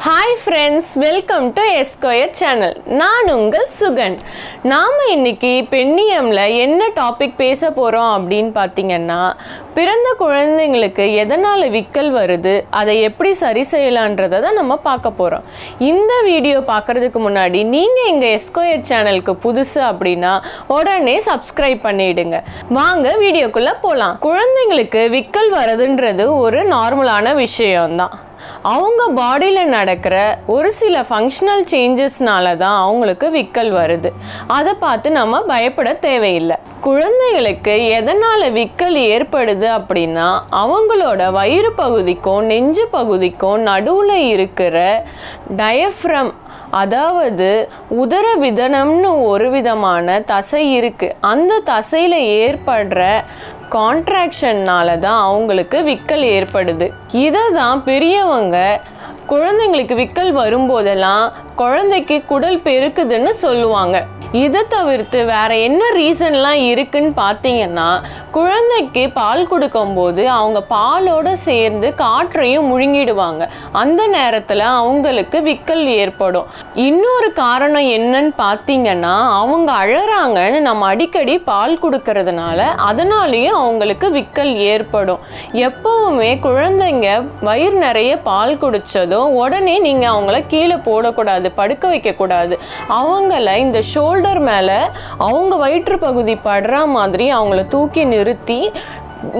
Hi friends, welcome to 𝐂𝐻𝐿 channel. நான் உங்கள் சுகன். நாம இன்னைக்கு பெண்ணியம்ல என்ன டாபிக் பேச போறோம் அப்படினு பாத்தீங்கன்னா, பிறந்த குழந்தைகளுக்கு எதனால விக்கல் வருது, அதை எப்படி சரி செய்யலாம்ன்றதை தான் நம்ம பார்க்க போறோம். இந்த வீடியோ பார்க்கிறதுக்கு முன்னாடி நீங்க எங்க 𝐂𝐻𝐿 சேனலுக்கு புதுசு அப்படினா உடனே subscribe பண்ணிடுங்க. வாங்க வீடியோக்குள்ள போலாம். குழந்தைகளுக்கு விக்கல் வரதுன்றது ஒரு நார்மலான விஷயம்தான். அவங்க பாடியில நடக்கிற ஒரு சில ஃபங்க்ஷனல் சேஞ்சஸ்னால தான் அவங்களுக்கு விக்கல் வருது. அதை பார்த்து நம்ம பயப்பட தேவையில்லை. குழந்தைகளுக்கு எதனால விக்கல் ஏற்படுது அப்படின்னா, அவங்களோட வயிறு பகுதிக்கும் நெஞ்சு பகுதிக்கும் நடுவில் இருக்கிற டயஃப்ரம், அதாவது உதரவிதனம்னு ஒரு விதமான தசை இருக்கு. அந்த தசையில ஏற்படுற கான்ட்ராக்ஷன்னால தான் அவங்களுக்கு விக்கல் ஏற்படுது. இதை தான் பெரியவங்க குழந்தைங்களுக்கு விக்கல் வரும்போதெல்லாம் குழந்தைக்கு குடல் பெருக்குதுன்னு சொல்லுவாங்க. இதை தவிர்த்து வேற என்ன ரீசன்லாம் இருக்குன்னு பார்த்தீங்கன்னா, குழந்தைக்கு பால் கொடுக்கும்போது அவங்க பாலோடு சேர்ந்து காற்றையும் முழுங்கிடுவாங்க. அந்த நேரத்தில் அவங்களுக்கு விக்கல் ஏற்படும். இன்னொரு காரணம் என்னன்னு பார்த்தீங்கன்னா, அவங்க அழறாங்கன்னு நம்ம அடிக்கடி பால் கொடுக்கறதுனால அதனாலேயும் அவங்களுக்கு விக்கல் ஏற்படும். எப்பவுமே குழந்தைங்க வயிறு நிறைய பால் குடித்ததும் உடனே நீங்கள் அவங்கள கீழே போடக்கூடாது, படுக்க வைக்கக்கூடாது. அவங்கள இந்த ஷோல்டர் மேலே அவங்க வயிற்று பகுதி படுற மாதிரி அவங்கள தூக்கி நிறுத்தி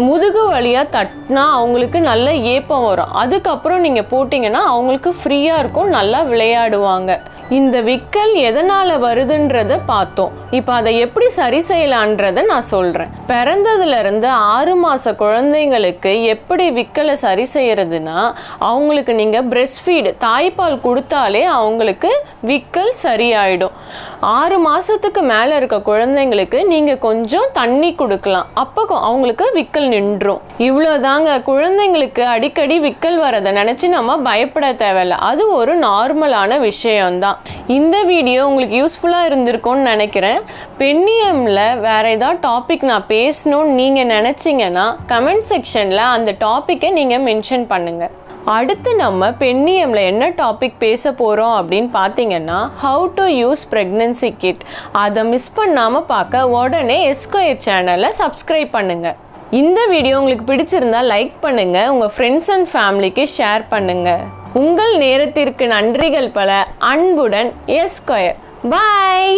முதுகு வழியாக தட்டினா அவங்களுக்கு நல்ல ஏப்பம் வரும். அதுக்கப்புறம் நீங்கள் போட்டிங்கன்னா அவங்களுக்கு ஃப்ரீயாக இருக்கும், நல்லா விளையாடுவாங்க. இந்த விக்கல் எதனால் வருதுன்றதை பார்த்தோம். இப்போ அதை எப்படி சரி செய்யலான்றதை நான் சொல்கிறேன். பிறந்ததுலேருந்து 6 மாத குழந்தைங்களுக்கு எப்படி விக்கலை சரி செய்கிறதுனா, அவங்களுக்கு நீங்கள் பிரெஸ்ட் ஃபீடு தாய்ப்பால் கொடுத்தாலே அவங்களுக்கு விக்கல் சரியாயிடும். 6 மாதத்துக்கு மேலே இருக்க குழந்தைங்களுக்கு நீங்கள் கொஞ்சம் தண்ணி கொடுக்கலாம், அப்போ அவங்களுக்கு விக்கல் நின்றும். இவ்வளோதாங்க. குழந்தைங்களுக்கு அடிக்கடி விக்கல் வரதை நினச்சி நம்ம பயப்பட தேவையில்லை. அது ஒரு நார்மலான விஷயம்தான். இந்த வீடியோ உங்களுக்கு யூஸ்ஃபுல்லாக இருந்திருக்கும்னு நினைக்கிறேன். பெண்ணியம்ல வேற ஏதாவது டாபிக் நான் பேசணும்னு நீங்கள் நினச்சிங்கன்னா கமெண்ட் செக்ஷனில் அந்த டாப்பிக்கை நீங்கள் மென்ஷன் பண்ணுங்கள். அடுத்து நம்ம பெண்ணியம்ல என்ன டாபிக் பேச போகிறோம் அப்படின்னு பார்த்தீங்கன்னா, how to use pregnancy kit. அதை மிஸ் பண்ணாமல் பார்க்க உடனே 𝐂𝐻𝐿 சேனலை சப்ஸ்கிரைப் பண்ணுங்கள். இந்த வீடியோ உங்களுக்கு பிடிச்சிருந்தா லைக் பண்ணுங்கள், உங்கள் ஃப்ரெண்ட்ஸ் அண்ட் ஃபேமிலிக்கு ஷேர் பண்ணுங்கள். உங்கள் நேரத்திற்கு நன்றிகள் பல. அன்புடன் 𝐂𝐻𝐿. பாய்.